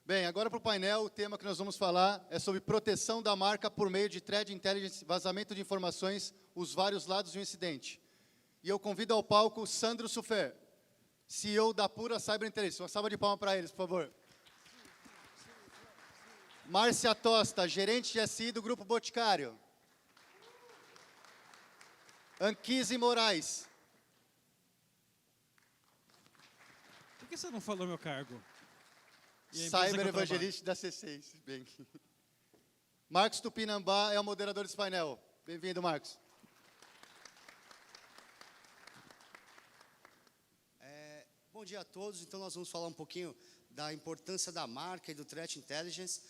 Bem, agora para o painel, o tema que nós vamos falar é sobre proteção da marca por meio de Threat Intelligence, vazamento de informações, os vários lados de um incidente. E eu convido ao palco Sandro Sufer, CEO da Pura Cyber Intelligence. Uma salva de palmas para eles, por favor. Márcia Tosta, gerente de SI do Grupo Boticário. Anquise Moraes. Por que você não falou meu cargo? Cyber Evangelista da C6. Bem. Marcos Tupinambá é o moderador desse painel. Bem-vindo, Marcos. Bom dia a todos. Então, nós vamos falar um pouquinho da importância da marca e do Threat Intelligence.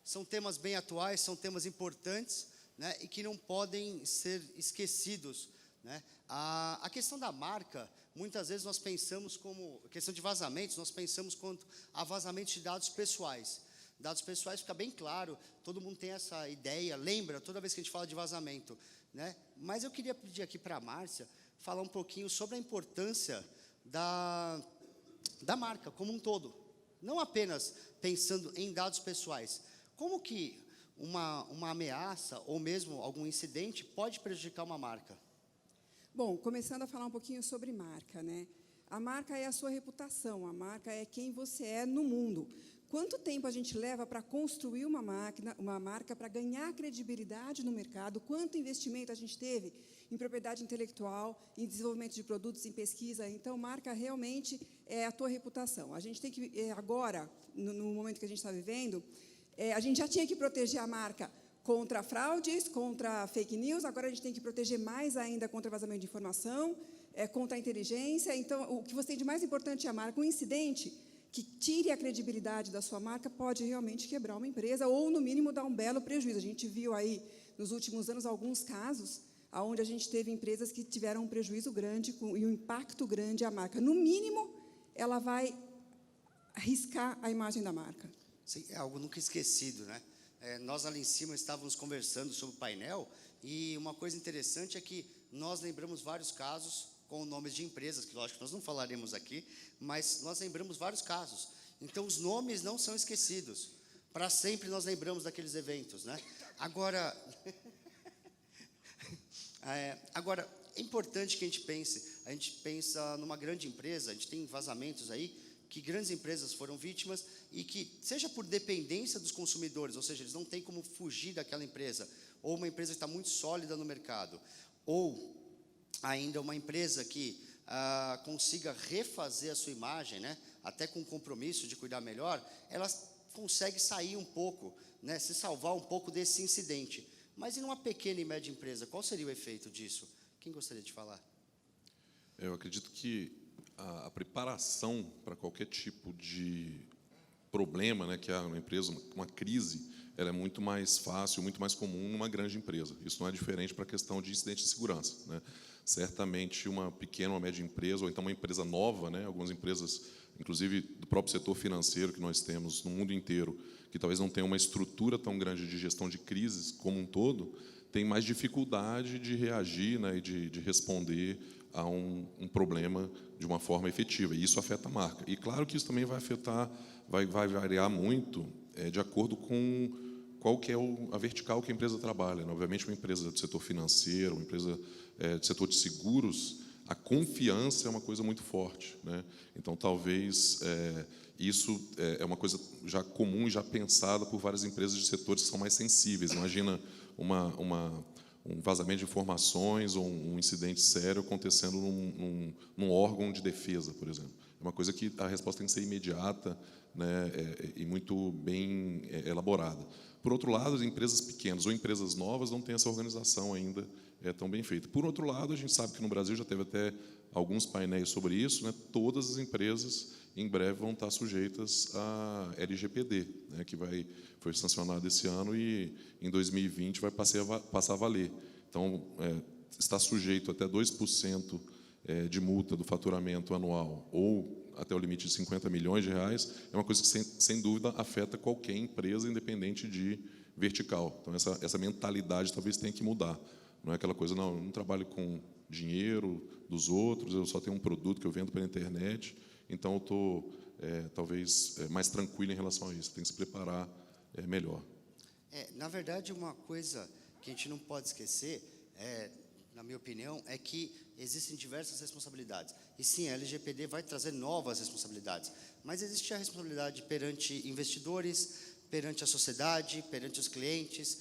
São temas bem atuais, são temas importantes, né, e que não podem ser esquecidos, né? A questão da marca, muitas vezes nós pensamos como, a questão de vazamentos, nós pensamos quanto a vazamentos de dados pessoais. Dados pessoais fica bem claro, todo mundo tem essa ideia, lembra, toda vez que a gente fala de vazamento, né? Mas eu queria pedir aqui para a Márcia falar um pouquinho sobre a importância da marca como um todo. Não apenas pensando em dados pessoais. Como que uma ameaça ou mesmo algum incidente pode prejudicar uma marca? Bom, começando a falar um pouquinho sobre marca, né? A marca é a sua reputação, a marca é quem você é no mundo. Quanto tempo a gente leva para construir uma marca, para ganhar credibilidade no mercado? Quanto investimento a gente teve em propriedade intelectual, em desenvolvimento de produtos, em pesquisa? Então, marca realmente é a tua reputação. A gente tem que, agora, no momento que a gente está vivendo, a gente já tinha que proteger a marca contra fraudes, contra fake news, agora a gente tem que proteger mais ainda contra vazamento de informação, contra a inteligência. Então, o que você tem de mais importante é a marca. Um incidente que tire a credibilidade da sua marca pode realmente quebrar uma empresa ou, no mínimo, dar um belo prejuízo. A gente viu aí, nos últimos anos, alguns casos onde a gente teve empresas que tiveram um prejuízo grande e um impacto grande à marca. No mínimo, ela vai riscar a imagem da marca. Sim, é algo nunca esquecido, né? Nós ali em cima estávamos conversando sobre o painel e uma coisa interessante é que nós lembramos vários casos com nomes de empresas, que lógico que nós não falaremos aqui, mas nós lembramos vários casos. Então, os nomes não são esquecidos. Para sempre nós lembramos daqueles eventos, né? Agora, é importante que a gente pensa numa grande empresa, a gente tem vazamentos aí, que grandes empresas foram vítimas e que, seja por dependência dos consumidores, ou seja, eles não têm como fugir daquela empresa, ou uma empresa que está muito sólida no mercado, ou ainda uma empresa que consiga refazer a sua imagem, né, até com o compromisso de cuidar melhor, ela consegue sair um pouco, né, se salvar um pouco desse incidente. Mas e numa pequena e média empresa, qual seria o efeito disso? Quem gostaria de falar? Eu acredito que a preparação para qualquer tipo de problema, né, que é uma empresa, uma crise, ela é muito mais fácil, muito mais comum numa grande empresa. Isso não é diferente para a questão de incidente de segurança, né? Certamente uma pequena ou média empresa, ou então uma empresa nova, né? Algumas empresas, inclusive do próprio setor financeiro que nós temos no mundo inteiro, que talvez não tenham uma estrutura tão grande de gestão de crises como um todo, tem mais dificuldade de reagir, né, e de responder a um problema de uma forma efetiva, e isso afeta a marca. E claro que isso também vai afetar, vai variar muito de acordo com qual que é a vertical que a empresa trabalha, né? Obviamente, uma empresa do setor financeiro, uma empresa do setor de seguros, a confiança é uma coisa muito forte, né? Então, talvez isso é uma coisa já comum e já pensada por várias empresas de setores que são mais sensíveis. Imagina um vazamento de informações ou um incidente sério acontecendo num órgão de defesa, por exemplo. É uma coisa que a resposta tem que ser imediata, né, e muito bem elaborada. Por outro lado, as empresas pequenas ou empresas novas não têm essa organização ainda tão bem feita. Por outro lado, a gente sabe que no Brasil já teve até alguns painéis sobre isso, né? Todas as empresas em breve vão estar sujeitas à LGPD, né, que foi sancionado esse ano e em 2020 vai passar a valer. Então, está sujeito até 2% de multa do faturamento anual ou até o limite de 50 milhões de reais, é uma coisa que, sem dúvida, afeta qualquer empresa, independente de vertical. Então, essa mentalidade talvez tenha que mudar. Não é aquela coisa, não, eu não trabalho com dinheiro dos outros, eu só tenho um produto que eu vendo pela internet, então eu estou talvez mais tranquilo em relação a isso. Tem que se preparar melhor. Na verdade, uma coisa que a gente não pode esquecer, na minha opinião, é que existem diversas responsabilidades. E sim, a LGPD vai trazer novas responsabilidades, mas existe a responsabilidade perante investidores, perante a sociedade, perante os clientes,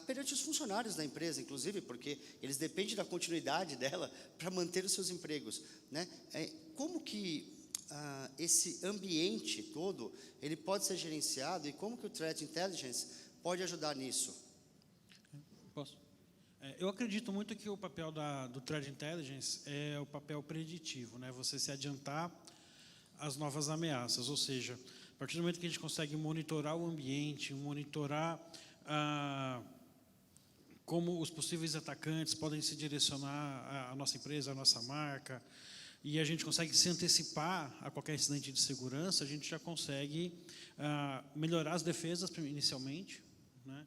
perante os funcionários da empresa, inclusive, porque eles dependem da continuidade dela para manter os seus empregos, né? Como que esse ambiente todo ele pode ser gerenciado e como que o Threat Intelligence pode ajudar nisso? Posso? Eu acredito muito que o papel do Threat Intelligence é o papel preditivo, né? Você se adiantar às novas ameaças, ou seja, a partir do momento que a gente consegue monitorar o ambiente, monitorar como os possíveis atacantes podem se direcionar à nossa empresa, à nossa marca, e a gente consegue se antecipar a qualquer incidente de segurança, a gente já consegue melhorar as defesas inicialmente, né?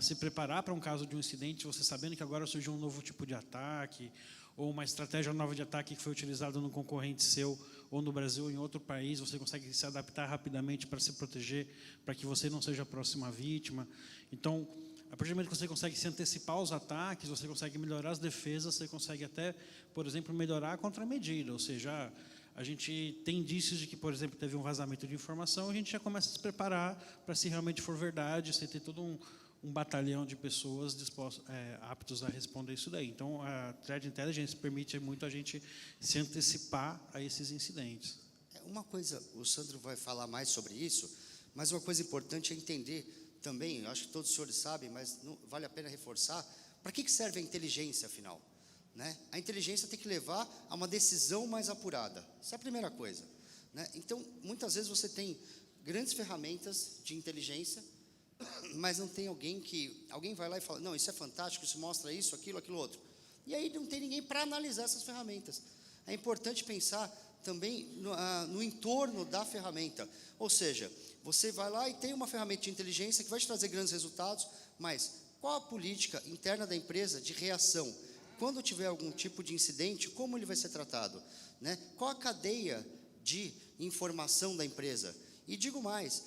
Se preparar para um caso de um incidente, você sabendo que agora surgiu um novo tipo de ataque, ou uma estratégia nova de ataque que foi utilizada no concorrente seu, ou no Brasil ou em outro país, você consegue se adaptar rapidamente para se proteger, para que você não seja a próxima vítima. Então, a partir do momento que você consegue se antecipar aos ataques, você consegue melhorar as defesas, você consegue até, por exemplo, melhorar a contramedida, ou seja, a gente tem indícios de que, por exemplo, teve um vazamento de informação, a gente já começa a se preparar para, se realmente for verdade, você ter todo um batalhão de pessoas aptos a responder isso daí. Então, a Threat Intelligence permite muito a gente se antecipar a esses incidentes. Uma coisa, o Sandro vai falar mais sobre isso, mas uma coisa importante é entender também, eu acho que todos os senhores sabem, mas não, vale a pena reforçar, para que serve a inteligência, afinal? Né? A inteligência tem que levar a uma decisão mais apurada. Essa é a primeira coisa, né? Então, muitas vezes você tem grandes ferramentas de inteligência, mas não tem alguém vai lá e fala, não, isso é fantástico, isso mostra isso, aquilo outro. E aí não tem ninguém para analisar essas ferramentas. É importante pensar também no entorno da ferramenta. Ou seja, você vai lá e tem uma ferramenta de inteligência que vai te trazer grandes resultados, mas qual a política interna da empresa de reação? Quando tiver algum tipo de incidente, como ele vai ser tratado? Né? Qual a cadeia de informação da empresa? E digo mais,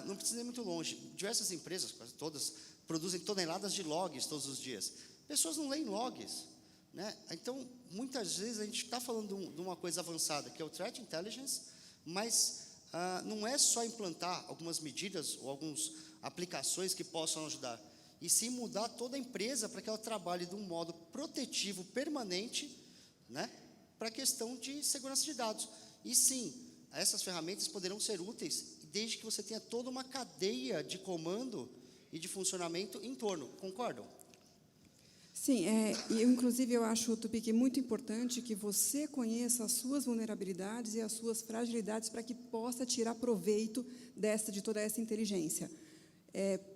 não precisa ir muito longe, diversas empresas, quase todas, produzem toneladas de logs todos os dias. Pessoas não leem logs, né? Então, muitas vezes a gente está falando de uma coisa avançada, que é o Threat Intelligence, mas não é só implantar algumas medidas ou algumas aplicações que possam ajudar, e sim mudar toda a empresa para que ela trabalhe de um modo protetivo permanente, né, para a questão de segurança de dados. E sim, essas ferramentas poderão ser úteis desde que você tenha toda uma cadeia de comando e de funcionamento em torno. Concordam? Sim, inclusive eu acho, Tupy, muito importante que você conheça as suas vulnerabilidades e as suas fragilidades para que possa tirar proveito de toda essa inteligência.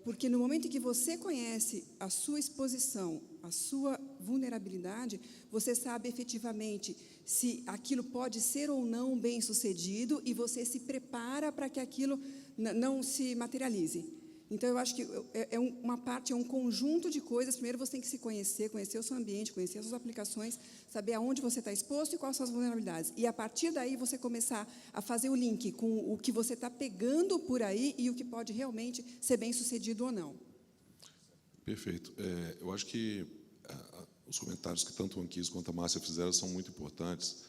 Porque no momento em que você conhece a sua exposição, a sua vulnerabilidade, você sabe efetivamente se aquilo pode ser ou não bem sucedido e você se prepara para que aquilo não se materialize. Então, eu acho que é um conjunto de coisas. Primeiro, você tem que se conhecer o seu ambiente, conhecer as suas aplicações, saber aonde você está exposto e quais são as vulnerabilidades. E, a partir daí, você começar a fazer o link com o que você está pegando por aí e o que pode realmente ser bem sucedido ou não. Perfeito. Eu acho que os comentários que tanto o Anquises quanto a Márcia fizeram são muito importantes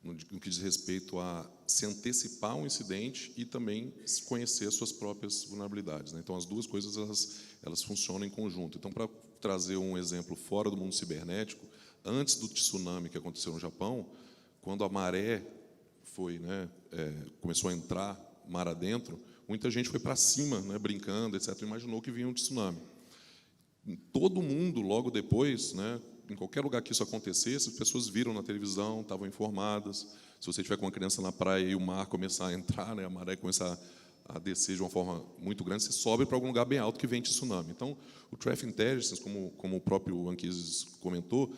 no que diz respeito a se antecipar um incidente e também conhecer suas próprias vulnerabilidades, né? Então, as duas coisas elas funcionam em conjunto. Então, para trazer um exemplo fora do mundo cibernético, antes do tsunami que aconteceu no Japão, quando a maré começou a entrar mar adentro, muita gente foi para cima, né, brincando, etc., imaginou que vinha um tsunami. Todo mundo, logo depois, né, em qualquer lugar que isso acontecesse, as pessoas viram na televisão, estavam informadas. Se você tiver com uma criança na praia e o mar começar a entrar, né, a maré começar a descer de uma forma muito grande, você sobe para algum lugar bem alto que vem tsunami. Então, o Threat Intelligence, como o próprio Anquises comentou,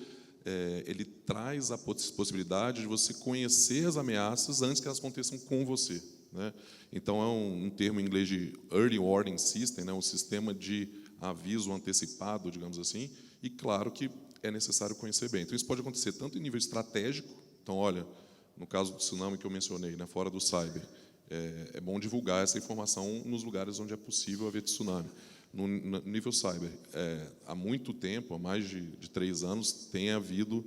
ele traz a possibilidade de você conhecer as ameaças antes que elas aconteçam com você, né? Então, é um termo em inglês de Early Warning System, né, um sistema de aviso antecipado, digamos assim, e claro que é necessário conhecer bem. Então, isso pode acontecer tanto em nível estratégico, então, olha, no caso do tsunami que eu mencionei, né, fora do cyber, é bom divulgar essa informação nos lugares onde é possível haver tsunami. No nível cyber, há muito tempo, há mais de 3 anos, tem havido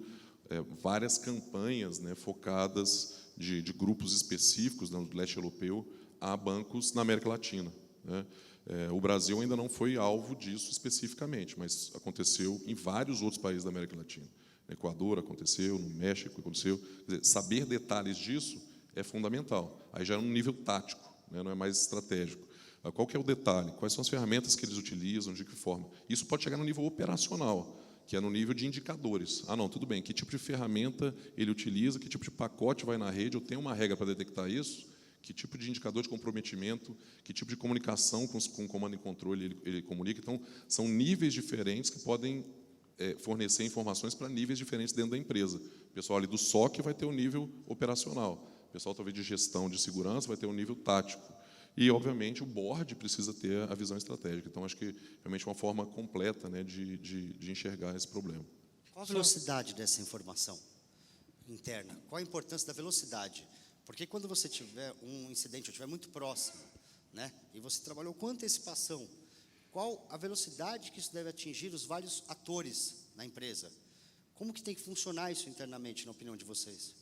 várias campanhas, né, focadas de grupos específicos, né, do leste europeu a bancos na América Latina, né. O Brasil ainda não foi alvo disso especificamente, mas aconteceu em vários outros países da América Latina. No Equador aconteceu, no México aconteceu. Quer dizer, saber detalhes disso é fundamental. Aí já é um nível tático, né, não é mais estratégico. Qual que é o detalhe? Quais são as ferramentas que eles utilizam, de que forma? Isso pode chegar no nível operacional, que é no nível de indicadores. Ah, não, tudo bem, que tipo de ferramenta ele utiliza, que tipo de pacote vai na rede, eu tenho uma regra para detectar isso, que tipo de indicador de comprometimento, que tipo de comunicação com o comando e controle ele comunica. Então, são níveis diferentes que podem fornecer informações para níveis diferentes dentro da empresa. O pessoal ali do SOC vai ter um nível operacional, o pessoal talvez de gestão de segurança vai ter um nível tático. E, obviamente, o board precisa ter a visão estratégica. Então, acho que realmente é uma forma completa, né, de enxergar esse problema. Qual a velocidade dessa informação interna? Qual a importância da velocidade? Porque quando você tiver um incidente, ou estiver muito próximo, né, e você trabalhou com antecipação, qual a velocidade que isso deve atingir os vários atores na empresa? Como que tem que funcionar isso internamente, na opinião de vocês?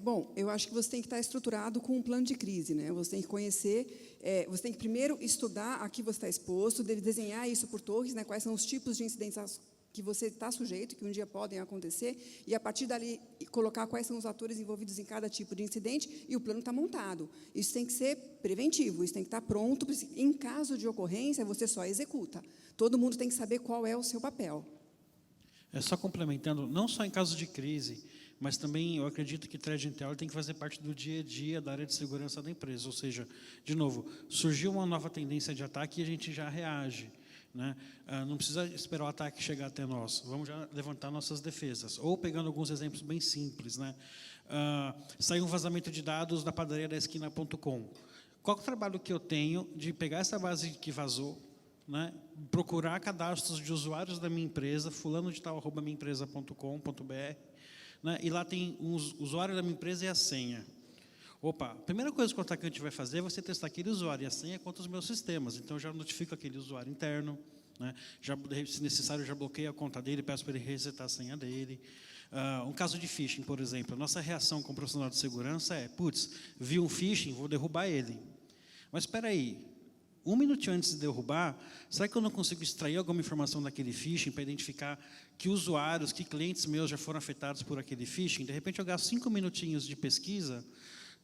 Bom, eu acho que você tem que estar estruturado com um plano de crise, né? Você tem que conhecer, você tem que primeiro estudar a que você está exposto, deve desenhar isso por torres, né? Quais são os tipos de incidentes que você está sujeito, que um dia podem acontecer, e a partir dali colocar quais são os atores envolvidos em cada tipo de incidente, e o plano está montado. Isso tem que ser preventivo, isso tem que estar pronto, em caso de ocorrência, você só executa. Todo mundo tem que saber qual é o seu papel. Só complementando, não só em caso de crise, mas também eu acredito que Threat Intel tem que fazer parte do dia a dia da área de segurança da empresa. Ou seja, de novo, surgiu uma nova tendência de ataque e a gente já reage, né? Não precisa esperar o ataque chegar até nós, vamos já levantar nossas defesas. Ou pegando alguns exemplos bem simples, né? Saiu um vazamento de dados da padaria da esquina.com. Qual é o trabalho que eu tenho de pegar essa base que vazou, né, procurar cadastros de usuários da minha empresa, fulano de tal, @minhaempresa.com.br, né, e lá tem um usuário da minha empresa e a senha. Opa, a primeira coisa que o atacante vai fazer é você testar aquele usuário e a senha contra os meus sistemas. Então, eu já notifico aquele usuário interno, né, já, se necessário, já bloqueio a conta dele, peço para ele resetar a senha dele. Um caso de phishing, por exemplo, a nossa reação como profissional de segurança é, putz, vi um phishing, vou derrubar ele. Mas espera aí, 1 minutinho antes de derrubar, será que eu não consigo extrair alguma informação daquele phishing para identificar que usuários, que clientes meus já foram afetados por aquele phishing? De repente, eu gasto 5 minutinhos de pesquisa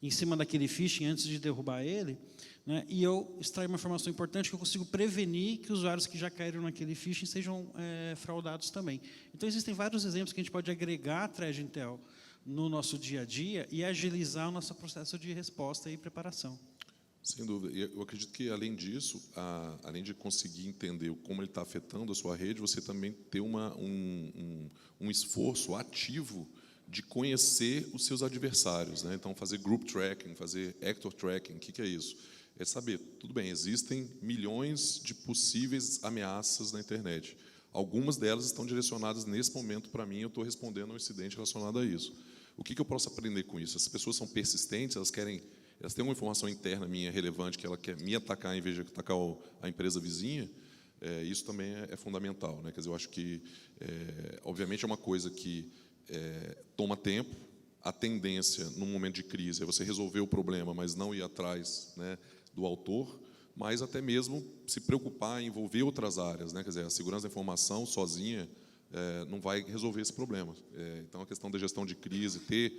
em cima daquele phishing antes de derrubar ele, né, e eu extraio uma informação importante que eu consigo prevenir que usuários que já caíram naquele phishing sejam fraudados também. Então, existem vários exemplos que a gente pode agregar a Threat Intel no nosso dia a dia e agilizar o nosso processo de resposta e preparação. Sem dúvida. E eu acredito que, além disso, além de conseguir entender como ele está afetando a sua rede, você também ter um esforço ativo de conhecer os seus adversários, né? Então, fazer group tracking, fazer actor tracking, o que é isso? É saber, tudo bem, existem milhões de possíveis ameaças na internet. Algumas delas estão direcionadas, nesse momento, para mim, eu estou respondendo a um incidente relacionado a isso. O que eu posso aprender com isso? As pessoas são persistentes, elas têm uma informação interna minha relevante, que ela quer me atacar em vez de atacar a empresa vizinha. Isso também é fundamental, né? Quer dizer, eu acho que, obviamente, é uma coisa que toma tempo. A tendência, num momento de crise, é você resolver o problema, mas não ir atrás, né, do autor, mas até mesmo se preocupar em envolver outras áreas, né? Quer dizer, a segurança da informação sozinha não vai resolver esse problema. Então, a questão da gestão de crise, ter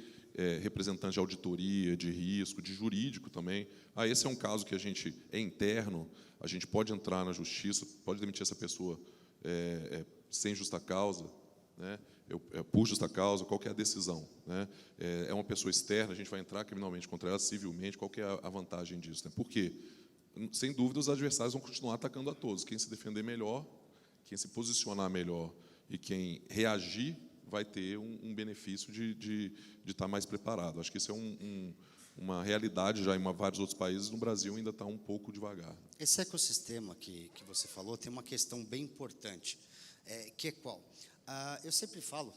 representante de auditoria, de risco, de jurídico também. Esse é um caso que a gente é interno, a gente pode entrar na justiça, pode demitir essa pessoa sem justa causa, né? Por justa causa, qual que é a decisão, né? É uma pessoa externa, a gente vai entrar criminalmente contra ela, civilmente, qual que é a vantagem disso, né? Por quê? Sem dúvida, os adversários vão continuar atacando a todos. Quem se defender melhor, quem se posicionar melhor e quem reagir vai ter um benefício de estar mais preparado. Acho que isso é uma realidade já em vários outros países. No Brasil ainda está um pouco devagar. Esse ecossistema que você falou tem uma questão bem importante, que é qual? Eu sempre falo,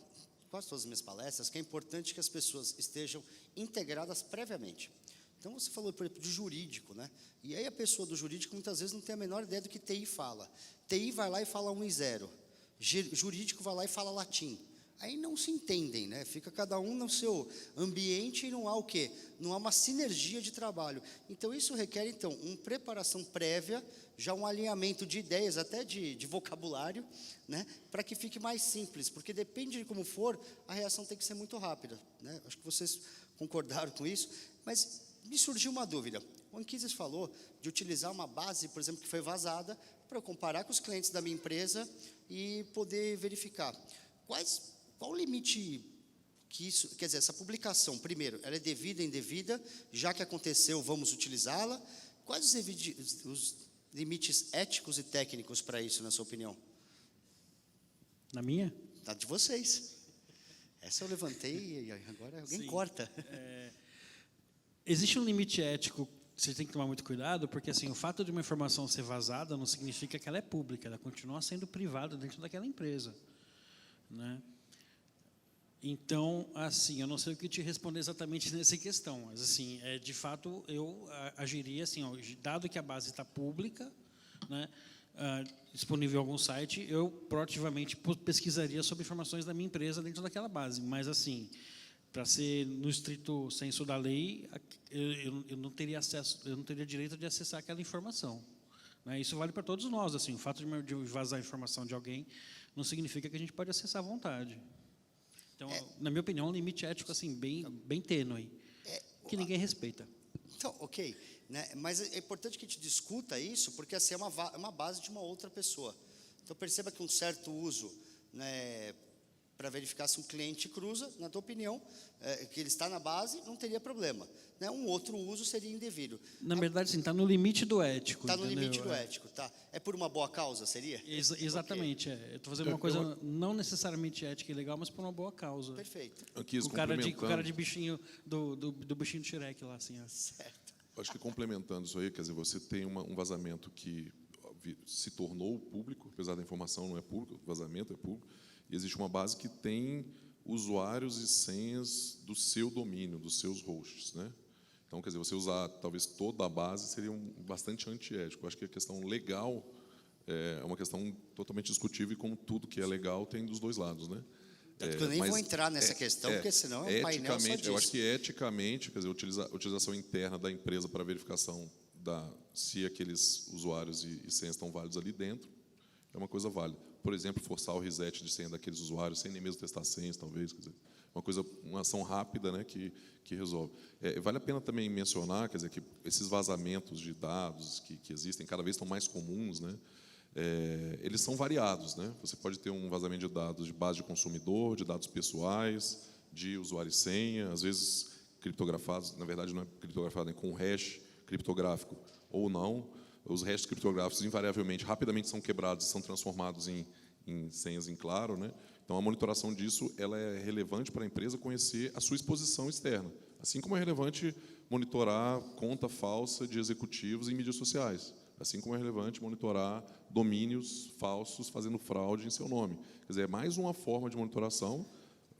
quase todas as minhas palestras, que é importante que as pessoas estejam integradas previamente. Então, você falou, por exemplo, de jurídico, né? E aí a pessoa do jurídico, muitas vezes, não tem a menor ideia do que TI fala. TI vai lá e fala 1 e 0. Jurídico vai lá e fala latim. Aí não se entendem, né? Fica cada um no seu ambiente e não há o quê? Não há uma sinergia de trabalho. Então, isso requer, então, uma preparação prévia, já um alinhamento de ideias, até de vocabulário, né? Para que fique mais simples, porque depende de como for, a reação tem que ser muito rápida, né? Acho que vocês concordaram com isso, mas me surgiu uma dúvida. O Anquises falou de utilizar uma base, por exemplo, que foi vazada, para eu comparar com os clientes da minha empresa e poder verificar. Qual o limite que isso... Quer dizer, essa publicação, primeiro, ela é devida, indevida? Já que aconteceu, vamos utilizá-la? Quais os limites éticos e técnicos para isso, na sua opinião? Na minha? Da de vocês. Essa eu levantei e agora alguém Sim. corta. Existe um limite ético que você tem que tomar muito cuidado, porque assim, o fato de uma informação ser vazada não significa que ela é pública, ela continua sendo privada dentro daquela empresa, né? Então, assim, eu não sei o que te responder exatamente nessa questão, mas assim, de fato, eu agiria assim, ó, dado que a base está pública, né, disponível em algum site, eu proativamente pesquisaria sobre informações da minha empresa dentro daquela base, mas assim, para ser no estrito senso da lei, eu não teria acesso, eu não teria direito de acessar aquela informação, né? Isso vale para todos nós, assim, o fato de vazar a informação de alguém não significa que a gente pode acessar à vontade. Então, na minha opinião, um limite ético assim bem tênue, que ninguém respeita. Então, ok, né? Mas é importante que a gente discuta isso, porque assim, é uma base de uma outra pessoa. Então, perceba que um certo uso, né, para verificar se um cliente cruza, na tua opinião, que ele está na base, não teria problema, né? Um outro uso seria indevido. Na verdade, sim, está no limite do ético. Está no entendeu? limite do ético, tá? É por uma boa causa, seria? Exatamente. Eu estou fazendo uma coisa não necessariamente ética e legal, mas por uma boa causa. Perfeito. Anquises, O cara complementando, de bichinho, do bichinho do Shrek lá, assim, ó. Certo. acho que complementando isso aí, quer dizer, você tem um vazamento que se tornou público, apesar da informação não é pública, o vazamento é público, e existe uma base que tem usuários e senhas do seu domínio, dos seus hosts, né? Então, quer dizer, você usar talvez toda a base seria bastante antiético. Eu acho que a questão legal é uma questão totalmente discutível, e como tudo que é legal tem dos dois lados, né? Tanto que eu nem vou entrar nessa questão, porque senão é um painel só disso. Eu acho que eticamente, quer dizer, utilização interna da empresa para verificação se aqueles usuários e senhas estão válidos ali dentro, é uma coisa válida. Por exemplo, forçar o reset de senha daqueles usuários, sem nem mesmo testar senhas, talvez, quer dizer, uma ação rápida, né, que resolve. Vale a pena também mencionar, quer dizer, que esses vazamentos de dados que existem, cada vez estão mais comuns, né, eles são variados, né? Você pode ter um vazamento de dados de base de consumidor, de dados pessoais, de usuário e senha, às vezes criptografados, na verdade não é criptografado, é com hash criptográfico ou não. Os hashes criptográficos, invariavelmente, rapidamente são quebrados e são transformados em senhas em claro, né? Então, a monitoração disso ela é relevante para a empresa conhecer a sua exposição externa, assim como é relevante monitorar conta falsa de executivos em mídias sociais, assim como é relevante monitorar domínios falsos fazendo fraude em seu nome. Quer dizer, é mais uma forma de monitoração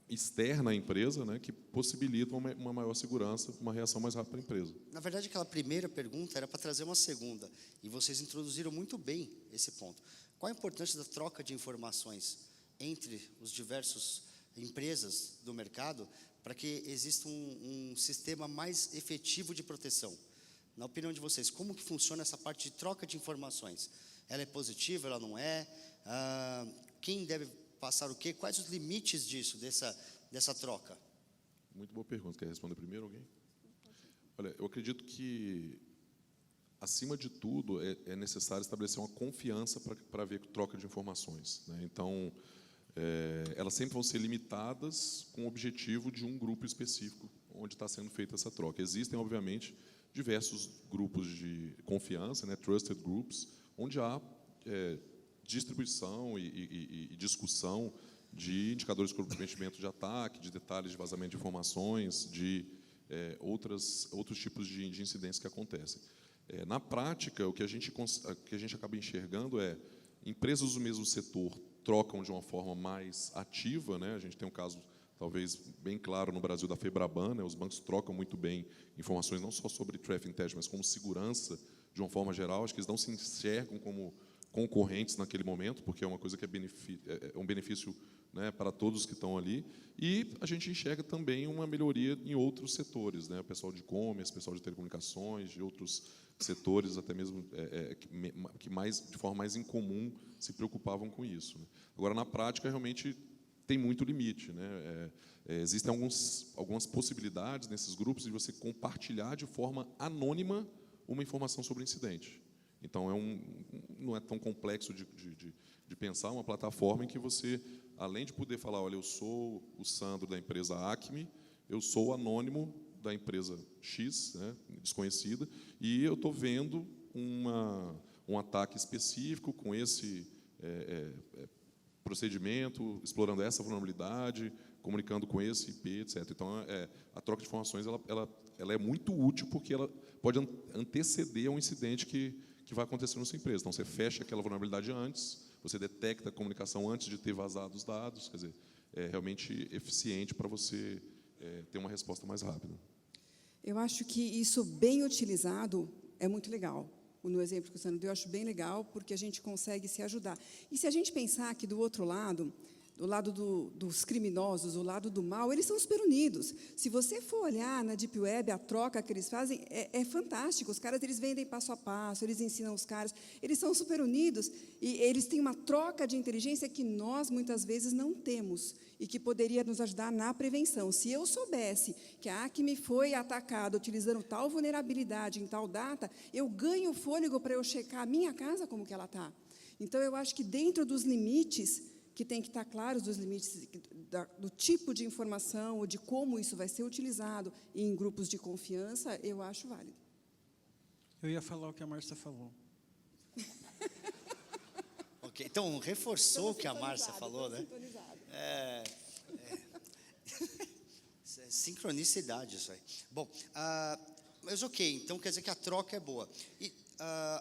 externa à empresa, né, que possibilita uma maior segurança, uma reação mais rápida à empresa. Na verdade, aquela primeira pergunta era para trazer uma segunda, e vocês introduziram muito bem esse ponto. Qual a importância da troca de informações entre os diversos empresas do mercado para que exista um sistema mais efetivo de proteção? Na opinião de vocês, como que funciona essa parte de troca de informações? Ela é positiva, ela não é? Quem deve passar o quê? Quais os limites disso, dessa troca? Muito boa pergunta. Quer responder primeiro alguém? Olha, eu acredito que, acima de tudo, é necessário estabelecer uma confiança para haver troca de informações, né? Então, elas sempre vão ser limitadas com o objetivo de um grupo específico onde está sendo feita essa troca. Existem, obviamente, diversos grupos de confiança, né, trusted groups, onde há distribuição e discussão de indicadores de comprometimento de ataque, de detalhes de vazamento de informações, de outros tipos de incidências que acontecem. Na prática, o que a gente acaba enxergando é empresas do mesmo setor trocam de uma forma mais ativa, né? A gente tem um caso talvez bem claro no Brasil da Febraban, né? Os bancos trocam muito bem informações não só sobre threat intelligence, mas como segurança de uma forma geral. Acho que eles não se enxergam como concorrentes naquele momento, porque é uma coisa que é um benefício, né, para todos que estão ali. E a gente enxerga também uma melhoria em outros setores, né? O pessoal de e-commerce, pessoal de telecomunicações, de outros setores, até mesmo que de forma mais incomum se preocupavam com isso, né? Agora, na prática, realmente tem muito limite, né? Existem algumas possibilidades nesses grupos de você compartilhar de forma anônima uma informação sobre o incidente. Então, não é tão complexo de pensar uma plataforma em que você, além de poder falar, olha, eu sou o Sandro da empresa Acme, eu sou o anônimo da empresa X, né, desconhecida, e eu estou vendo um ataque específico com esse procedimento, explorando essa vulnerabilidade, comunicando com esse IP, etc. Então, a troca de informações ela é muito útil porque ela pode anteceder a um incidente que vai acontecer na sua empresa. Então, você fecha aquela vulnerabilidade antes, você detecta a comunicação antes de ter vazado os dados, quer dizer, é realmente eficiente para você ter uma resposta mais rápida. Eu acho que isso bem utilizado é muito legal. No exemplo que o Sandro deu, eu acho bem legal, porque a gente consegue se ajudar. E se a gente pensar que do outro lado, do lado dos criminosos, do lado do mal, eles são super unidos. Se você for olhar na Deep Web, a troca que eles fazem é fantástico. Os caras, eles vendem passo a passo, eles ensinam os caras, eles são super unidos, e eles têm uma troca de inteligência que nós, muitas vezes, não temos, e que poderia nos ajudar na prevenção. Se eu soubesse que a Acme foi atacada utilizando tal vulnerabilidade em tal data, eu ganho fôlego para eu checar a minha casa como que ela está. Então, eu acho que dentro dos limites, que tem que estar claros dos limites do tipo de informação ou de como isso vai ser utilizado em grupos de confiança, eu acho válido. Eu ia falar o que a Márcia falou. Ok, então reforçou o que a Márcia falou, né? Sincronicidade isso aí. Bom, mas ok, então quer dizer que a troca é boa. E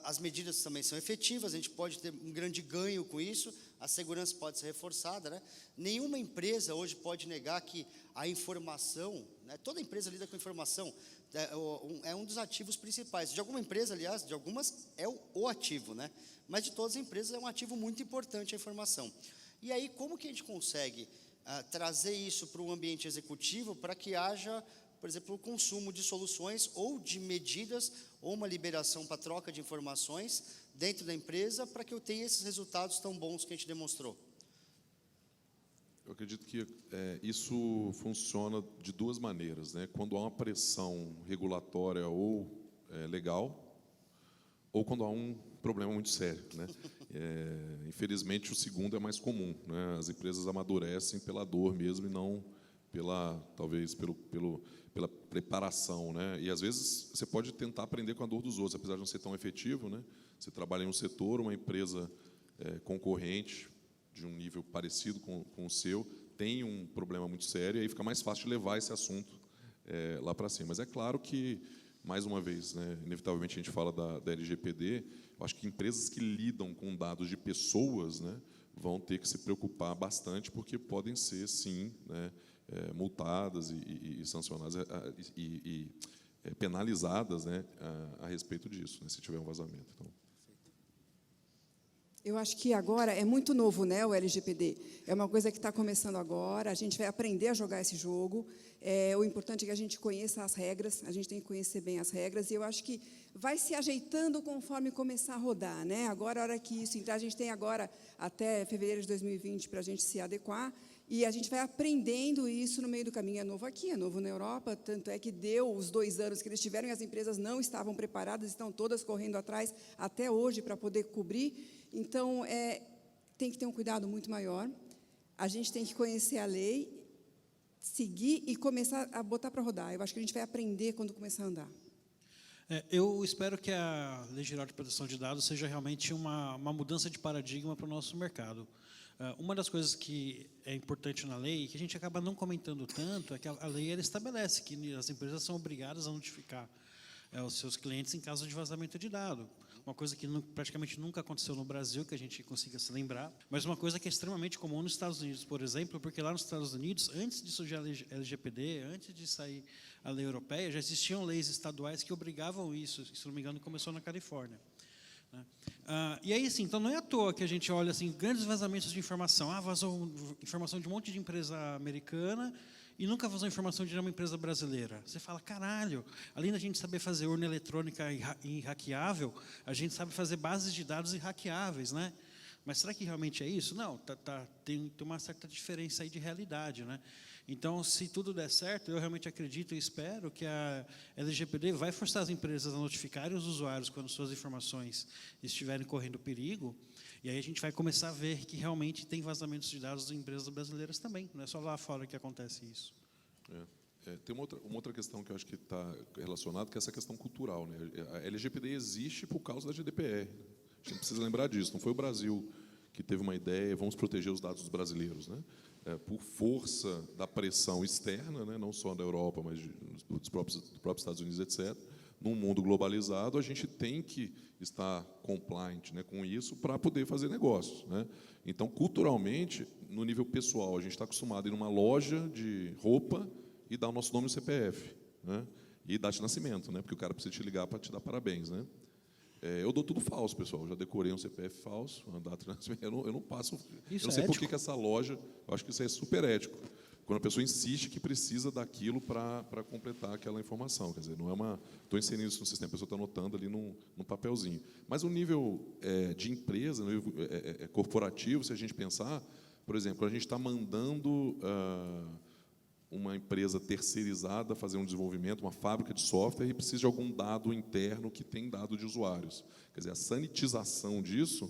as medidas também são efetivas, a gente pode ter um grande ganho com isso, a segurança pode ser reforçada, né? Nenhuma empresa hoje pode negar que a informação, né, toda empresa lida com informação, é um dos ativos principais. De alguma empresa, aliás, de algumas é o ativo, né? Mas de todas as empresas é um ativo muito importante a informação. E aí, como que a gente consegue trazer isso para o ambiente executivo para que haja, por exemplo, o consumo de soluções ou de medidas ou uma liberação para troca de informações dentro da empresa para que eu tenha esses resultados tão bons que a gente demonstrou? Eu acredito que isso funciona de duas maneiras, né? Quando há uma pressão regulatória ou legal, ou quando há um problema muito sério, né? Infelizmente, o segundo é mais comum, né? As empresas amadurecem pela dor mesmo e não talvez pela preparação, né? E às vezes você pode tentar aprender com a dor dos outros, apesar de não ser tão efetivo, né? Você trabalha em um setor, uma empresa concorrente de um nível parecido com o seu tem um problema muito sério, e aí fica mais fácil de levar esse assunto lá para cima. Mas é claro que, mais uma vez, né, inevitavelmente a gente fala da LGPD, eu acho que empresas que lidam com dados de pessoas, né, vão ter que se preocupar bastante, porque podem ser, sim, né, multadas e sancionadas e penalizadas, né, a respeito disso, né, se tiver um vazamento. Então. Eu acho que agora é muito novo, né, o LGPD. É uma coisa que está começando agora, a gente vai aprender a jogar esse jogo. O importante é que a gente conheça as regras, a gente tem que conhecer bem as regras, e eu acho que vai se ajeitando conforme começar a rodar, né? Agora, a hora que isso entrar, a gente tem agora até fevereiro de 2020 para a gente se adequar, e a gente vai aprendendo isso no meio do caminho. É novo aqui, é novo na Europa, tanto é que deu os 2 anos que eles tiveram e as empresas não estavam preparadas, estão todas correndo atrás até hoje para poder cobrir. Então, tem que ter um cuidado muito maior, a gente tem que conhecer a lei, seguir e começar a botar para rodar. Eu acho que a gente vai aprender quando começar a andar. Eu espero que a Lei Geral de Proteção de Dados seja realmente uma mudança de paradigma para o nosso mercado. Uma das coisas que é importante na lei, que a gente acaba não comentando tanto, é que a lei ela estabelece que as empresas são obrigadas a notificar os seus clientes em caso de vazamento de dado. Uma coisa que praticamente nunca aconteceu no Brasil, que a gente consiga se lembrar, mas uma coisa que é extremamente comum nos Estados Unidos, por exemplo, porque lá nos Estados Unidos, antes de surgir a LGPD, antes de sair a lei europeia, já existiam leis estaduais que obrigavam isso, se não me engano, começou na Califórnia. E aí, assim, então não é à toa que a gente olha assim, grandes vazamentos de informação. Vazou informação de um monte de empresa americana e nunca vazou informação de uma empresa brasileira. Você fala, caralho, além da gente saber fazer urna eletrônica hackeável, a gente sabe fazer bases de dados hackeáveis, né? Mas será que realmente é isso? Não, tem uma certa diferença aí de realidade, né? Então, se tudo der certo, eu realmente acredito e espero que a LGPD vai forçar as empresas a notificarem os usuários quando suas informações estiverem correndo perigo, e aí a gente vai começar a ver que realmente tem vazamentos de dados de empresas brasileiras também, não é só lá fora que acontece isso. Tem uma outra questão que eu acho que está relacionada, que é essa questão cultural, né? A LGPD existe por causa da GDPR. A gente precisa lembrar disso. Não foi o Brasil que teve uma ideia, vamos proteger os dados dos brasileiros, né? Por força da pressão externa, né? Não só da Europa, mas dos próprios Estados Unidos, etc. Num mundo globalizado, a gente tem que estar compliant, né, com isso para poder fazer negócios, né? Então, culturalmente, no nível pessoal, a gente está acostumado a ir numa loja de roupa e dar o nosso nome e CPF, né? E data de nascimento, né? Porque o cara precisa te ligar para te dar parabéns, né? Eu dou tudo falso, pessoal. Eu já decorei um CPF falso, uma data de nascimento. Eu não passo. Isso eu não sei é por ético? que essa loja. Eu acho que isso é super ético. Quando a pessoa insiste que precisa daquilo para completar aquela informação. Quer dizer, não é uma. Estou inserindo isso no sistema, a pessoa está anotando ali num papelzinho. Mas o nível de empresa, no nível corporativo, se a gente pensar, por exemplo, quando a gente está mandando uma empresa terceirizada fazer um desenvolvimento, uma fábrica de software, e precisa de algum dado interno que tem dado de usuários. Quer dizer, a sanitização disso,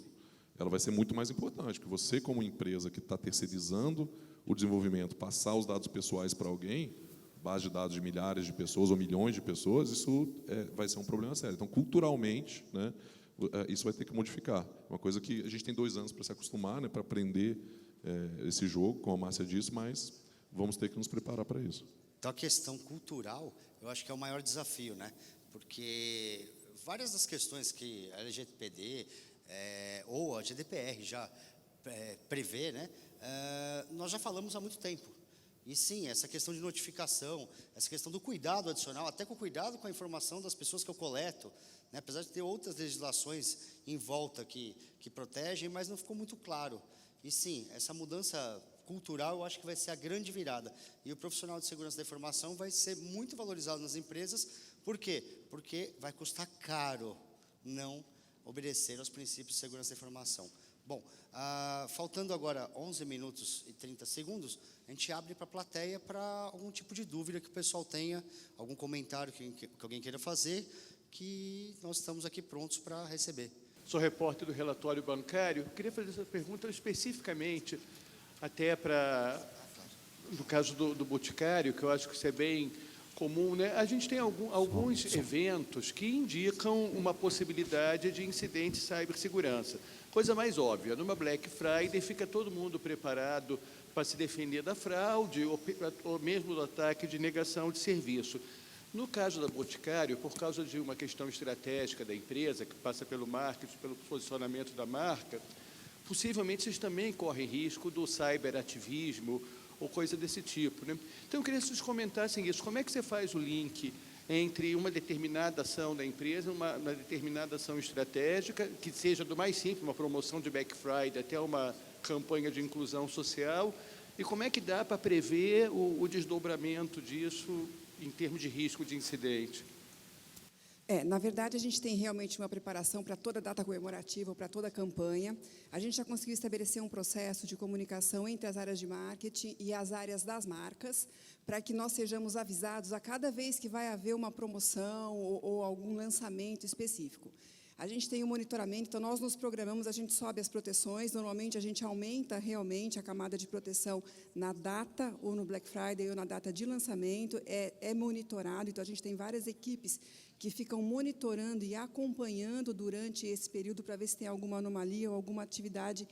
ela vai ser muito mais importante, porque você, como empresa que está terceirizando o desenvolvimento, passar os dados pessoais para alguém, base de dados de milhares de pessoas ou milhões de pessoas, isso vai ser um problema sério. Então, culturalmente, né, isso vai ter que modificar. Uma coisa que a gente tem 2 anos para se acostumar, né, para aprender esse jogo, como a Márcia disse, mas vamos ter que nos preparar para isso. Então, a questão cultural, eu acho que é o maior desafio, né? Porque várias das questões que a LGPD ou a GDPR já prevê, né? Nós já falamos há muito tempo. E sim, essa questão de notificação, essa questão do cuidado adicional, até com o cuidado com a informação das pessoas que eu coleto, né? Apesar de ter outras legislações em volta que protegem, mas não ficou muito claro. E sim, essa mudança cultural, eu acho que vai ser a grande virada. E o profissional de segurança da informação vai ser muito valorizado nas empresas. Por quê? Porque vai custar caro não obedecer aos princípios de segurança da informação. Bom, faltando agora 11 minutos e 30 segundos, a gente abre para a plateia para algum tipo de dúvida que o pessoal tenha, algum comentário que alguém queira fazer, que nós estamos aqui prontos para receber. Sou repórter do relatório bancário. Queria fazer essa pergunta especificamente até no caso do Boticário, que eu acho que isso é bem comum, né? A gente tem alguns eventos que indicam uma possibilidade de incidente de cibersegurança. Coisa mais óbvia, numa Black Friday fica todo mundo preparado para se defender da fraude ou mesmo do ataque de negação de serviço. No caso da Boticário, por causa de uma questão estratégica da empresa, que passa pelo marketing, pelo posicionamento da marca, possivelmente vocês também correm risco do cyberativismo ou coisa desse tipo, né? Então, eu queria que vocês comentassem isso. Como é que você faz o link entre uma determinada ação da empresa, uma determinada ação estratégica, que seja do mais simples, uma promoção de Black Friday, até uma campanha de inclusão social, e como é que dá para prever o desdobramento disso em termos de risco de incidente? Na verdade, a gente tem realmente uma preparação para toda data comemorativa, para toda a campanha. A gente já conseguiu estabelecer um processo de comunicação entre as áreas de marketing e as áreas das marcas, para que nós sejamos avisados a cada vez que vai haver uma promoção ou algum lançamento específico. A gente tem um monitoramento, então nós nos programamos, a gente sobe as proteções, normalmente a gente aumenta realmente a camada de proteção na data, ou no Black Friday, ou na data de lançamento, é monitorado, então a gente tem várias equipes que ficam monitorando e acompanhando durante esse período para ver se tem alguma anomalia ou alguma atividade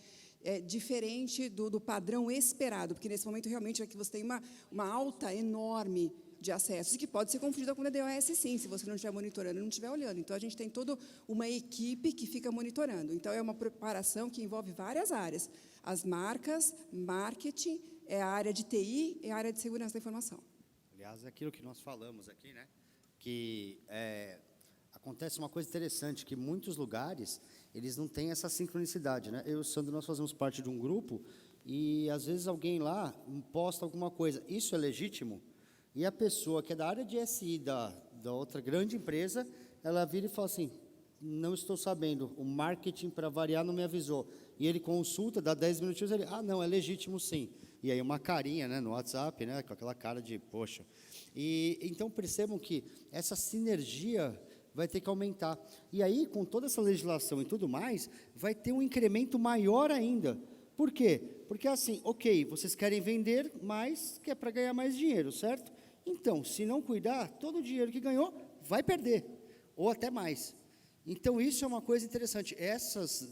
diferente do padrão esperado, porque nesse momento realmente é que você tem uma alta enorme de acessos, e que pode ser confundida com o DDoS, sim, se você não estiver monitorando e não estiver olhando. Então, a gente tem toda uma equipe que fica monitorando. Então, é uma preparação que envolve várias áreas. As marcas, marketing, é a área de TI, é a área de segurança da informação. Aliás, é aquilo que nós falamos aqui, né? Que acontece uma coisa interessante, que muitos lugares, eles não têm essa sincronicidade, né? Eu e o Sandro, nós fazemos parte de um grupo, e, às vezes, alguém lá posta alguma coisa. Isso é legítimo? E a pessoa que é da área de SI da outra grande empresa, ela vira e fala assim, não estou sabendo, o marketing, para variar, não me avisou. E ele consulta, dá 10 minutinhos, ele, não, é legítimo sim. E aí uma carinha, né, no WhatsApp, né, com aquela cara de, poxa. E então percebam que essa sinergia vai ter que aumentar. E aí, com toda essa legislação e tudo mais, vai ter um incremento maior ainda. Por quê? Porque assim, ok, vocês querem vender mais, que é para ganhar mais dinheiro, certo? Então, se não cuidar, todo o dinheiro que ganhou vai perder, ou até mais. Então, isso é uma coisa interessante. Essas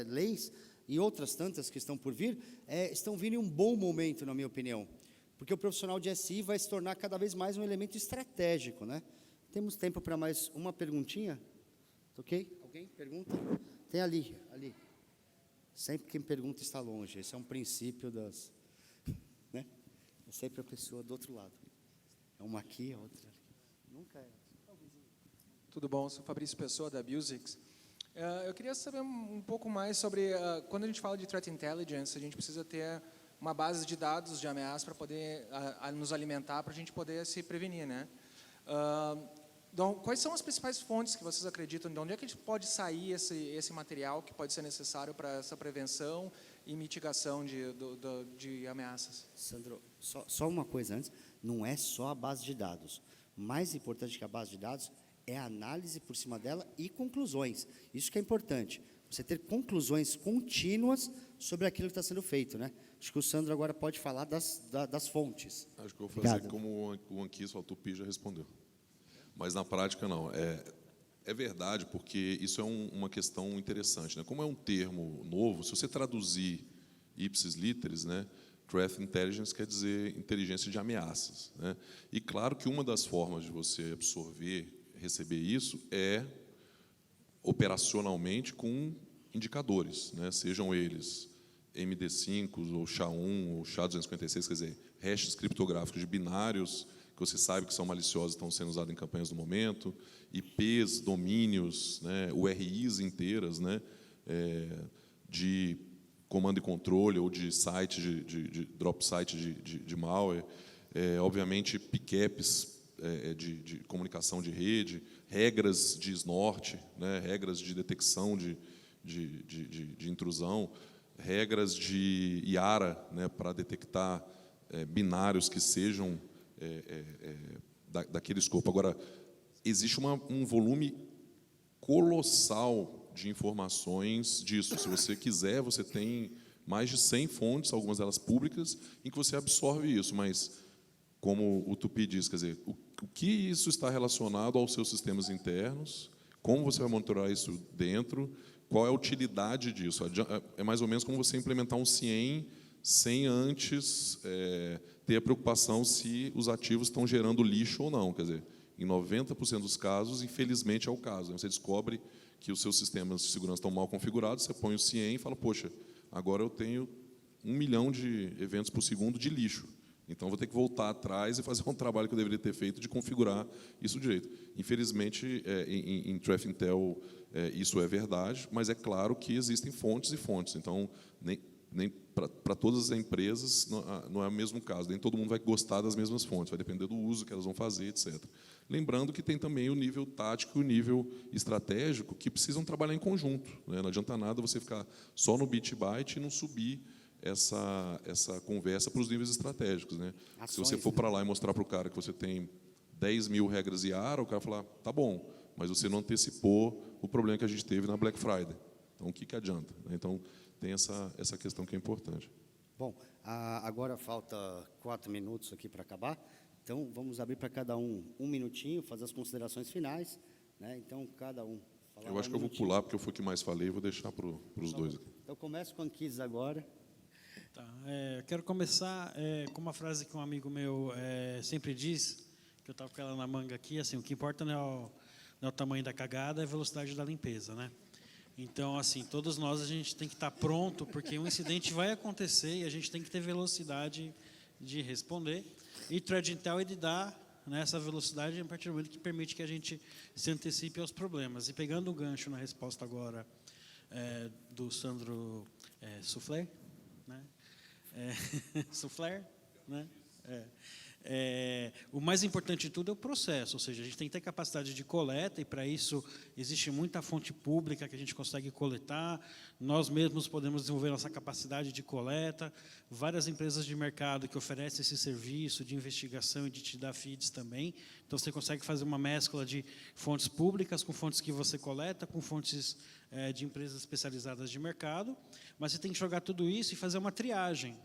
leis e outras tantas que estão por vir, estão vindo em um bom momento, na minha opinião, porque o profissional de SI vai se tornar cada vez mais um elemento estratégico, né? Temos tempo para mais uma perguntinha? Ok? Alguém pergunta? Tem ali. Sempre quem pergunta está longe. Esse é um princípio das... Né? É sempre a pessoa do outro lado. É uma aqui, a outra ali. Nunca é. Tudo bom? Sou Fabrício Pessoa, da Busix. Eu queria saber um pouco mais sobre, quando a gente fala de Threat Intelligence, a gente precisa ter uma base de dados de ameaça para poder nos alimentar, para a gente poder se prevenir, né? Então, quais são as principais fontes que vocês acreditam? De onde é que a gente pode sair esse material que pode ser necessário para essa prevenção e mitigação de ameaças? Sandro, só uma coisa antes, não é só a base de dados. Mais importante que a base de dados é a análise por cima dela e conclusões. Isso que é importante. Você ter conclusões contínuas sobre aquilo que está sendo feito, né? Acho que o Sandro agora pode falar das fontes. Acho que eu vou fazer como o Anquiço, o Tupi já respondeu. Mas, na prática, não. É verdade, porque isso é uma questão interessante, né? Como é um termo novo, se você traduzir ipsis literis, né, Threat Intelligence quer dizer inteligência de ameaças, né? E, claro, que uma das formas de você absorver, receber isso, é operacionalmente com indicadores, né? Sejam eles MD5, ou SHA-1, ou SHA-256, quer dizer, hashes criptográficos de binários, que você sabe que são maliciosos, estão sendo usados em campanhas do momento, IPs, domínios, né, URIs inteiras, né, de comando e controle, ou de site, de drop site de malware, obviamente, PCAPs de comunicação de rede, regras de snort, né, regras de detecção de intrusão, regras de IARA, né, para detectar binários que sejam daquele escopo. Agora, existe um volume colossal de informações disso. Se você quiser, você tem mais de 100 fontes, algumas delas públicas, em que você absorve isso, mas, como o Tupi diz, quer dizer, o que isso está relacionado aos seus sistemas internos, como você vai monitorar isso dentro, qual é a utilidade disso? É mais ou menos como você implementar um CIEM sem antes ter a preocupação se os ativos estão gerando lixo ou não. Quer dizer, em 90% dos casos, infelizmente, é o caso. Você descobre que os seus sistemas de segurança estão mal configurados, você põe o CIEM e fala, poxa, agora eu tenho 1 milhão de eventos por segundo de lixo. Então, vou ter que voltar atrás e fazer um trabalho que eu deveria ter feito de configurar isso direito. Infelizmente, em Threat Intel, isso é verdade, mas é claro que existem fontes e fontes. Então, nem para todas as empresas não é o mesmo caso. Nem todo mundo vai gostar das mesmas fontes, vai depender do uso que elas vão fazer, etc. Lembrando que tem também o nível tático e o nível estratégico que precisam trabalhar em conjunto, né? Não adianta nada você ficar só no bit byte e não subir essa conversa para os níveis estratégicos, né? Ações, se você for para lá e mostrar para o cara que você tem 10 mil regras IARA, o cara vai falar, tá bom, mas você não antecipou o problema que a gente teve na Black Friday. Então, o que adianta? Então, tem essa questão que é importante. Bom, agora falta 4 minutos aqui para acabar, então vamos abrir para cada um minutinho, fazer as considerações finais, né? Então, cada um. Eu acho que eu vou pular, porque eu fui o que mais falei, e vou deixar para os dois aqui. Então, começo com o Anquises agora. Tá, quero começar com uma frase que um amigo meu sempre diz, que eu estava com ela na manga aqui, assim, o que importa não é o tamanho da cagada, é a velocidade da limpeza, né? Então, assim, todos nós a gente tem que estar pronto, porque um incidente vai acontecer e a gente tem que ter velocidade de responder. E Threat Intel ele dá, né, essa velocidade a partir do momento que permite que a gente se antecipe aos problemas. E pegando o gancho na resposta agora do Sandro Souffler, né? Souffler, né? O mais importante de tudo é o processo, ou seja, a gente tem que ter capacidade de coleta, e para isso existe muita fonte pública que a gente consegue coletar, nós mesmos podemos desenvolver nossa capacidade de coleta, várias empresas de mercado que oferecem esse serviço de investigação e de te dar feeds também, então você consegue fazer uma mescla de fontes públicas com fontes que você coleta, com fontes de empresas especializadas de mercado, mas você tem que jogar tudo isso e fazer uma triagem,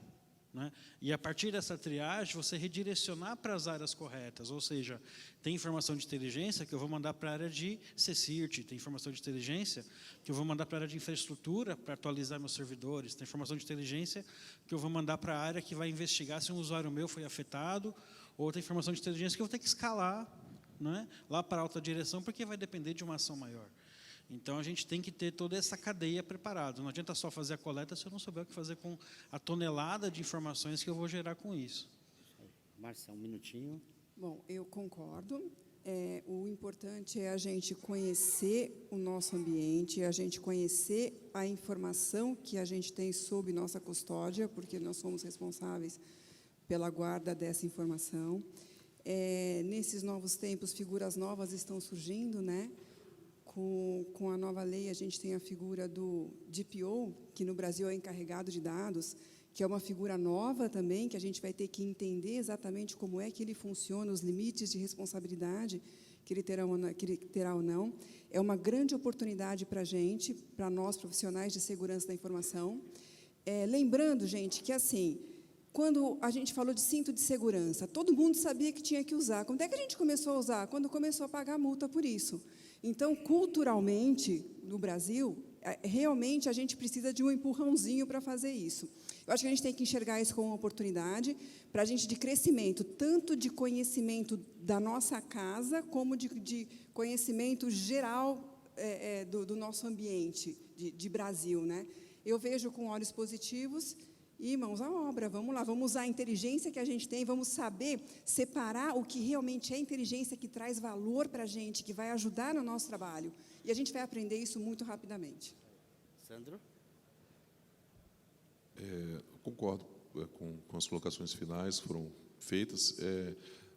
né? E a partir dessa triagem, você redirecionar para as áreas corretas, ou seja, tem informação de inteligência que eu vou mandar para a área de CSIRT, tem informação de inteligência que eu vou mandar para a área de infraestrutura para atualizar meus servidores, tem informação de inteligência que eu vou mandar para a área que vai investigar se um usuário meu foi afetado, ou tem informação de inteligência que eu vou ter que escalar, né, lá para a alta direção, porque vai depender de uma ação maior. Então, a gente tem que ter toda essa cadeia preparada. Não adianta só fazer a coleta se eu não souber o que fazer com a tonelada de informações que eu vou gerar com isso. Márcia, um minutinho. Bom, eu concordo. O importante é a gente conhecer o nosso ambiente, a gente conhecer a informação que a gente tem sob nossa custódia, porque nós somos responsáveis pela guarda dessa informação. Nesses novos tempos, figuras novas estão surgindo, né? Com a nova lei, a gente tem a figura do DPO, que no Brasil é encarregado de dados, que é uma figura nova também, que a gente vai ter que entender exatamente como é que ele funciona, os limites de responsabilidade que ele terá ou não. É uma grande oportunidade para a gente, para nós, profissionais de segurança da informação. Lembrando, gente, que assim, quando a gente falou de cinto de segurança, todo mundo sabia que tinha que usar. Quando é que a gente começou a usar? Quando começou a pagar multa por isso. Então, culturalmente, no Brasil, realmente a gente precisa de um empurrãozinho para fazer isso. Eu acho que a gente tem que enxergar isso como uma oportunidade para a gente de crescimento, tanto de conhecimento da nossa casa, como de conhecimento geral do nosso ambiente de Brasil, né? Eu vejo com olhos positivos e mãos à obra. Vamos lá, vamos usar a inteligência que a gente tem, vamos saber separar o que realmente é inteligência que traz valor para a gente, que vai ajudar no nosso trabalho. E a gente vai aprender isso muito rapidamente. Sandro? Eu concordo com as colocações finais que foram feitas.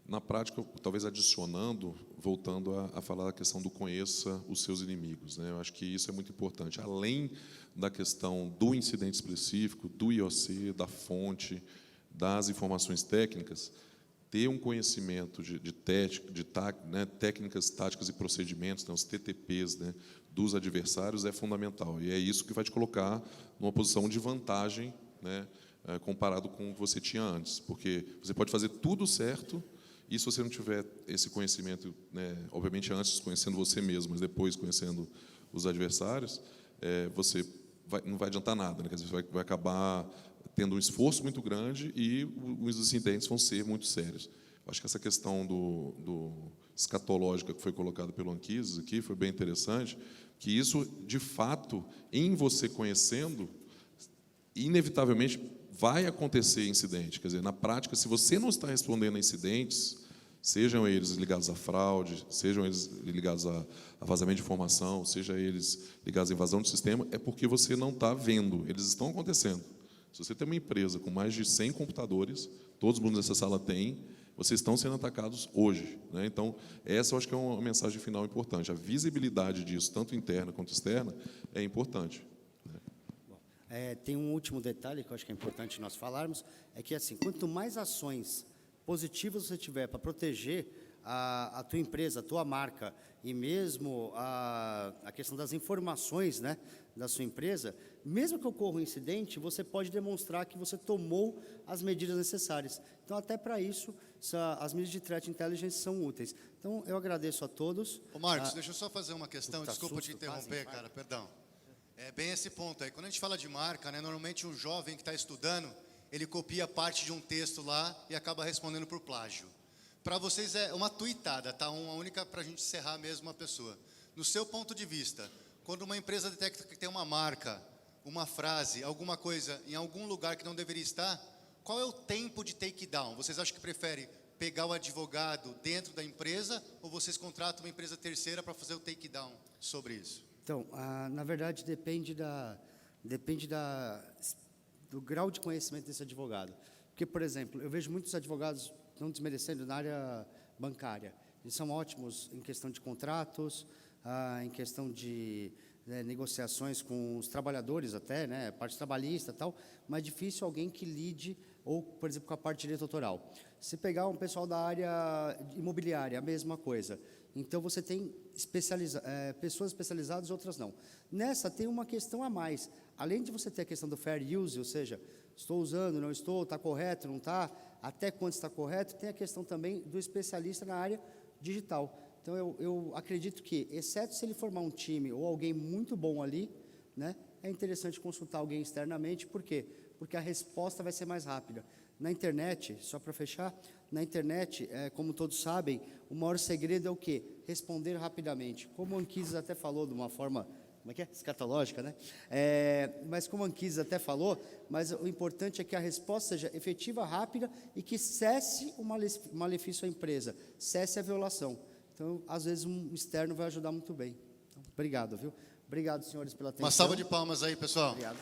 Na prática, talvez adicionando, voltando a falar da questão do conheça os seus inimigos, né? Eu acho que isso é muito importante. Além da questão do incidente específico, do IOC, da fonte, das informações técnicas, ter um conhecimento de técnicas, táticas e procedimentos, né, os TTPs, né, dos adversários é fundamental. E é isso que vai te colocar numa posição de vantagem, né, comparado com o que você tinha antes. Porque você pode fazer tudo certo, e se você não tiver esse conhecimento, né, obviamente antes conhecendo você mesmo, mas depois conhecendo os adversários, você não vai adiantar nada, né? Quer dizer, você vai acabar tendo um esforço muito grande e os incidentes vão ser muito sérios. Acho que essa questão do escatológica que foi colocada pelo Anquises aqui foi bem interessante, que isso, de fato, em você conhecendo, inevitavelmente vai acontecer incidente. Quer dizer, na prática, se você não está respondendo a incidentes, sejam eles ligados à fraude, sejam eles ligados a vazamento de informação, sejam eles ligados à invasão de sistema, é porque você não está vendo, eles estão acontecendo. Se você tem uma empresa com mais de 100 computadores, todos os mundo nessa sala têm, vocês estão sendo atacados hoje, né? Então, essa eu acho que é uma mensagem final importante. A visibilidade disso, tanto interna quanto externa, é importante. Tem um último detalhe que eu acho que é importante nós falarmos, é que, assim, quanto mais ações positivas você tiver para proteger a tua empresa, a tua marca, e mesmo a questão das informações, né, da sua empresa, mesmo que ocorra um incidente, você pode demonstrar que você tomou as medidas necessárias. Então, até para isso, as medidas de Threat Intelligence são úteis. Então, eu agradeço a todos. Ô, Marcos, deixa eu só fazer uma questão, Puta, desculpa te susto, interromper, quase, cara, perdão. É bem esse ponto aí. Quando a gente fala de marca, né, normalmente um jovem que está estudando, ele copia parte de um texto lá e acaba respondendo por plágio. para vocês é uma tuitada, tá? Uma única para a gente encerrar mesmo a pessoa. No seu ponto de vista, quando uma empresa detecta que tem uma marca, uma frase, alguma coisa em algum lugar que não deveria estar, qual é o tempo de takedown? Vocês acham que prefere pegar o advogado dentro da empresa ou vocês contratam uma empresa terceira para fazer o takedown sobre isso? Então, na verdade, depende do grau de conhecimento desse advogado. Porque, por exemplo, eu vejo muitos advogados, não desmerecendo, na área bancária. Eles são ótimos em questão de contratos, em questão de negociações com os trabalhadores até, né, parte trabalhista e tal, mas é difícil alguém que lide, ou, por exemplo, com a parte de direito autoral. Se pegar um pessoal da área imobiliária, a mesma coisa. Então, você tem pessoas especializadas, outras não. Nessa, tem uma questão a mais. Além de você ter a questão do fair use, ou seja, estou usando, não estou, está correto, não está, até quando está correto, tem a questão também do especialista na área digital. Então, eu acredito que, exceto se ele formar um time ou alguém muito bom ali, né, é interessante consultar alguém externamente. Por quê? Porque a resposta vai ser mais rápida. Na internet, só para fechar, na internet, como todos sabem, o maior segredo é o quê? Responder rapidamente. Como o Anquises até falou de uma forma, como é que é? Escatológica, né? Mas como o Anquises até falou, mas o importante é que a resposta seja efetiva, rápida e que cesse o malefício à empresa, cesse a violação. Então, às vezes, um externo vai ajudar muito bem. Então, obrigado, viu? Obrigado, senhores, pela atenção. Uma salva de palmas aí, pessoal. Obrigado.